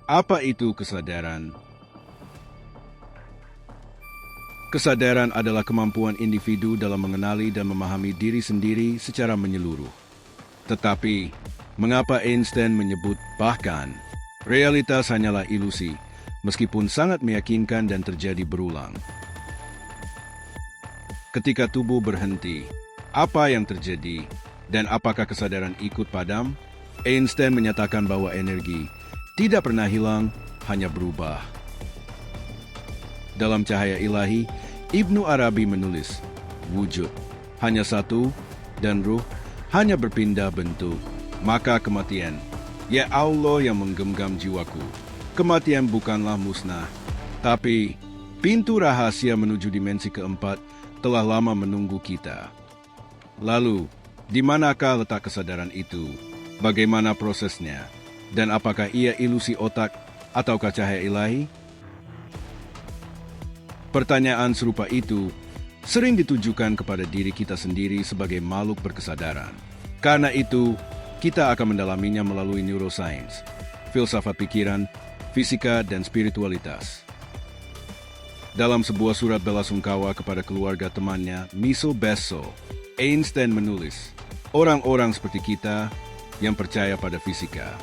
Apa itu kesadaran? Kesadaran adalah kemampuan individu dalam mengenali dan memahami diri sendiri secara menyeluruh. Tetapi, mengapa Einstein menyebut bahkan realitas hanyalah ilusi, meskipun sangat meyakinkan dan terjadi berulang? Ketika tubuh berhenti, apa yang terjadi dan apakah kesadaran ikut padam? Einstein menyatakan bahwa energi tidak pernah hilang, hanya berubah. Dalam Cahaya Ilahi, Ibnu Arabi menulis, wujud hanya satu dan ruh hanya berpindah bentuk. Maka kematian, ya Allah yang menggenggam jiwaku. Kematian bukanlah musnah, tapi pintu rahasia menuju dimensi keempat telah lama menunggu kita. Lalu, di manakah letak kesadaran itu? Bagaimana prosesnya? Dan apakah ia ilusi otak ataukah cahaya ilahi? Pertanyaan serupa itu sering ditujukan kepada diri kita sendiri sebagai makhluk berkesadaran. Karena itu, kita akan mendalaminya melalui neuroscience, filsafat pikiran, fisika, dan spiritualitas. Dalam sebuah surat belasungkawa kepada keluarga temannya, Miso Besso, Einstein menulis, orang-orang seperti kita yang percaya pada fisika,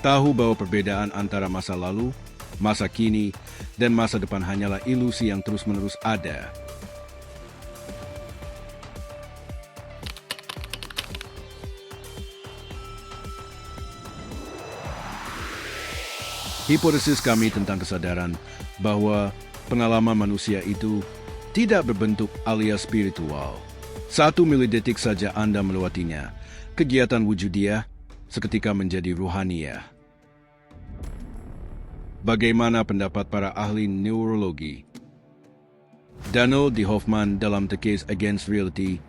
tahu bahwa perbedaan antara masa lalu, masa kini, dan masa depan hanyalah ilusi yang terus-menerus ada. Hipotesis kami tentang kesadaran bahwa pengalaman manusia itu tidak berbentuk alias spiritual. 1 milidetik saja Anda melewatinya, kegiatan wujudiah seketika menjadi ruhaniyah. Bagaimana pendapat para ahli neurologi? Daniel D. Hoffman dalam The Case Against Reality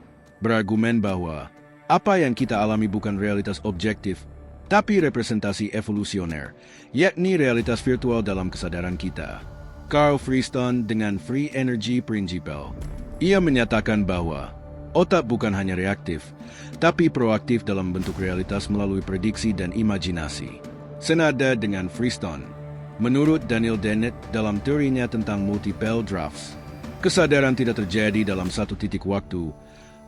berargumen bahwa apa yang kita alami bukan realitas objektif, tapi representasi evolusioner, yakni realitas virtual dalam kesadaran kita. Carl Friston dengan Free Energy Principle. Ia menyatakan bahwa otak bukan hanya reaktif, tapi proaktif dalam bentuk realitas melalui prediksi dan imajinasi. Senada dengan Friston, menurut Daniel Dennett dalam teorinya tentang multiple drafts, kesadaran tidak terjadi dalam satu titik waktu,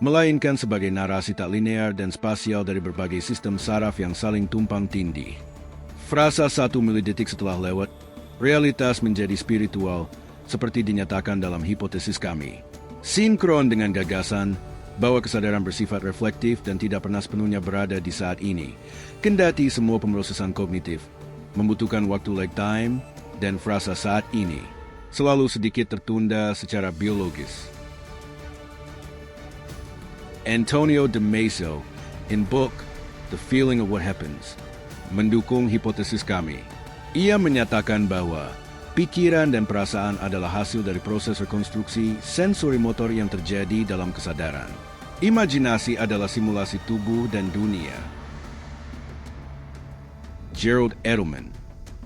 melainkan sebagai narasi tak linear dan spasial dari berbagai sistem saraf yang saling tumpang tindih. Frasa 1 milidetik setelah lewat, realitas menjadi spiritual, seperti dinyatakan dalam hipotesis kami. Sinkron dengan gagasan bahwa kesadaran bersifat reflektif dan tidak pernah sepenuhnya berada di saat ini, kendati semua pemrosesan kognitif membutuhkan waktu lag time dan frasa saat ini selalu sedikit tertunda secara biologis. Antonio Damasio, in book The Feeling of What Happens, mendukung hipotesis kami. Ia menyatakan bahwa pikiran dan perasaan adalah hasil dari proses rekonstruksi sensori motor yang terjadi dalam kesadaran. Imajinasi adalah simulasi tubuh dan dunia. Gerald Edelman,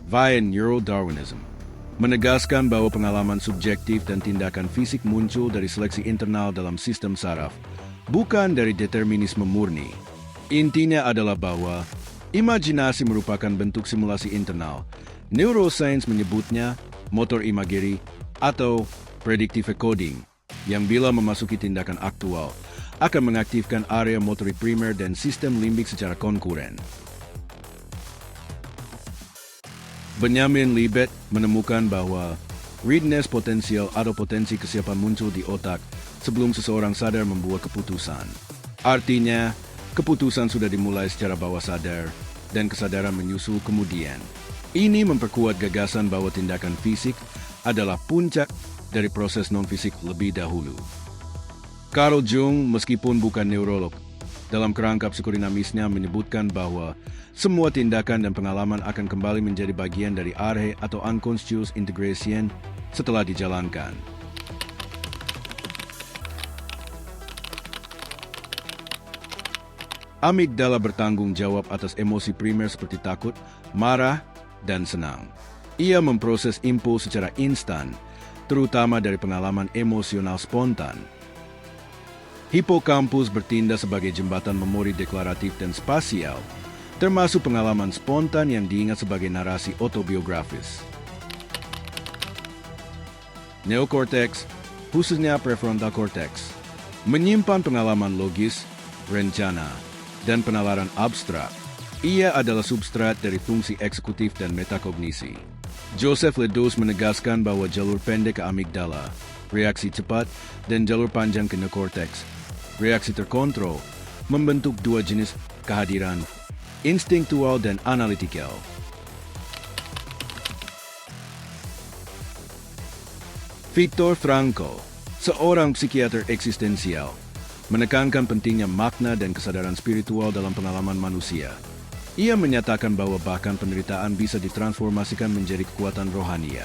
via Neurodarwinism, menegaskan bahwa pengalaman subjektif dan tindakan fisik muncul dari seleksi internal dalam sistem saraf, bukan dari determinisme murni. Intinya adalah bahwa imajinasi merupakan bentuk simulasi internal. Neuroscience menyebutnya motor imagery atau predictive coding, yang bila memasuki tindakan aktual, akan mengaktifkan area motorik primer dan sistem limbik secara konkuren. Benjamin Libet menemukan bahwa readiness potensial atau potensi kesiapan muncul di otak sebelum seseorang sadar membuat keputusan. Artinya, keputusan sudah dimulai secara bawah sadar dan kesadaran menyusul kemudian. Ini memperkuat gagasan bahwa tindakan fisik adalah puncak dari proses non-fisik lebih dahulu. Carl Jung, meskipun bukan neurolog, dalam kerangka psikodinamisnya menyebutkan bahwa semua tindakan dan pengalaman akan kembali menjadi bagian dari arhe atau unconscious integration setelah dijalankan. Amigdala bertanggung jawab atas emosi primer seperti takut, marah, dan senang. Ia memproses impuls secara instan, terutama dari pengalaman emosional spontan. Hipokampus bertindak sebagai jembatan memori deklaratif dan spasial, termasuk pengalaman spontan yang diingat sebagai narasi autobiografis. Neokorteks, khususnya prefrontal cortex, menyimpan pengalaman logis, rencana, dan penalaran abstrak. Ia adalah substrat dari fungsi eksekutif dan metakognisi. Joseph Ledoux menegaskan bahwa jalur pendek ke amigdala, reaksi cepat, dan jalur panjang ke neokorteks, reaksi terkontrol, membentuk dua jenis kehadiran, instinktual dan analitikal. Viktor Frankl, seorang psikiater eksistensial, menekankan pentingnya makna dan kesadaran spiritual dalam pengalaman manusia. Ia menyatakan bahwa bahkan penderitaan bisa ditransformasikan menjadi kekuatan rohania.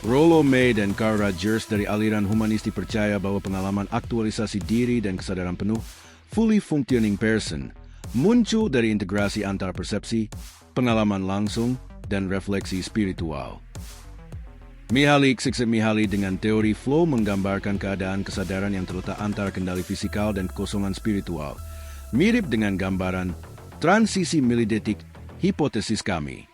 Rollo May dan Carl Rogers dari aliran humanistik percaya bahwa pengalaman aktualisasi diri dan kesadaran penuh, fully functioning person, muncul dari integrasi antara persepsi, pengalaman langsung, dan refleksi spiritual. Mihaly Csikszentmihalyi dengan teori flow menggambarkan keadaan kesadaran yang terletak antara kendali fisikal dan kekosongan spiritual, mirip dengan gambaran transisi milidetik hipotesis kami.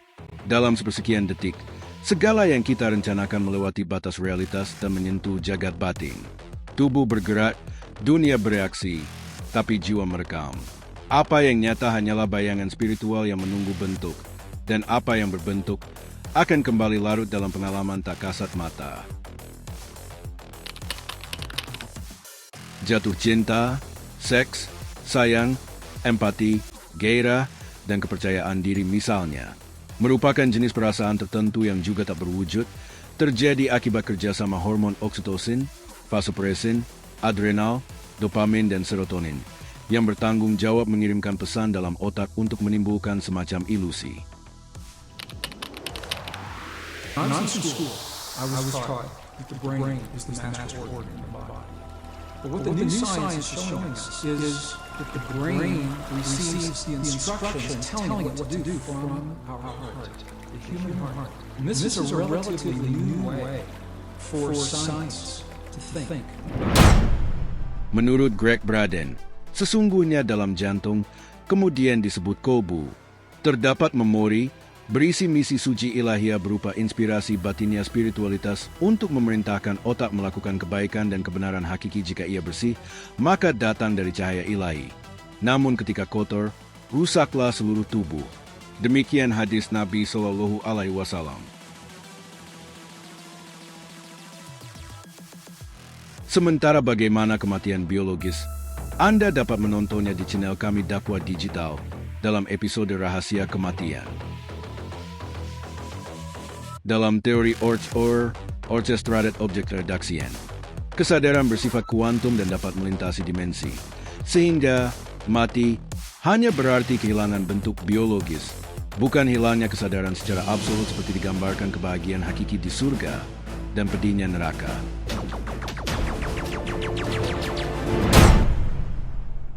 Dalam sepersekian detik, segala yang kita rencanakan melewati batas realitas dan menyentuh jagat batin. Tubuh bergerak, dunia bereaksi, tapi jiwa merekam. Apa yang nyata hanyalah bayangan spiritual yang menunggu bentuk, dan apa yang berbentuk akan kembali larut dalam pengalaman tak kasat mata. Jatuh cinta, seks, sayang, empati, gairah, dan kepercayaan diri misalnya, merupakan jenis perasaan tertentu yang juga tak berwujud, terjadi akibat kerjasama hormon oksitosin, vasopresin, adrenal, dopamin, dan serotonin, yang bertanggung jawab mengirimkan pesan dalam otak untuk menimbulkan semacam ilusi. When I was in school, I was taught that the brain is the master organ in the body. But what the new science is showing us is that the brain receives the instructions telling it what to do from our heart, the human heart. And this is a relatively new way for science to think. Menurut Greg Braden, sesungguhnya dalam jantung, kemudian disebut kolbu, terdapat memori berisi misi suci ilahiyah berupa inspirasi batinnya spiritualitas untuk memerintahkan otak melakukan kebaikan dan kebenaran hakiki. Jika ia bersih, maka datang dari cahaya ilahi. Namun ketika kotor, rusaklah seluruh tubuh. Demikian hadis Nabi Shallallahu Alaihi Wasallam. Sementara bagaimana kematian biologis, Anda dapat menontonnya di channel kami Dakwah Digital dalam episode Rahasia Kematian. Dalam teori Orchestrated Object Reduction, kesadaran bersifat kuantum dan dapat melintasi dimensi, sehingga mati hanya berarti kehilangan bentuk biologis, bukan hilangnya kesadaran secara absolut seperti digambarkan kebahagiaan hakiki di surga dan pedihnya neraka.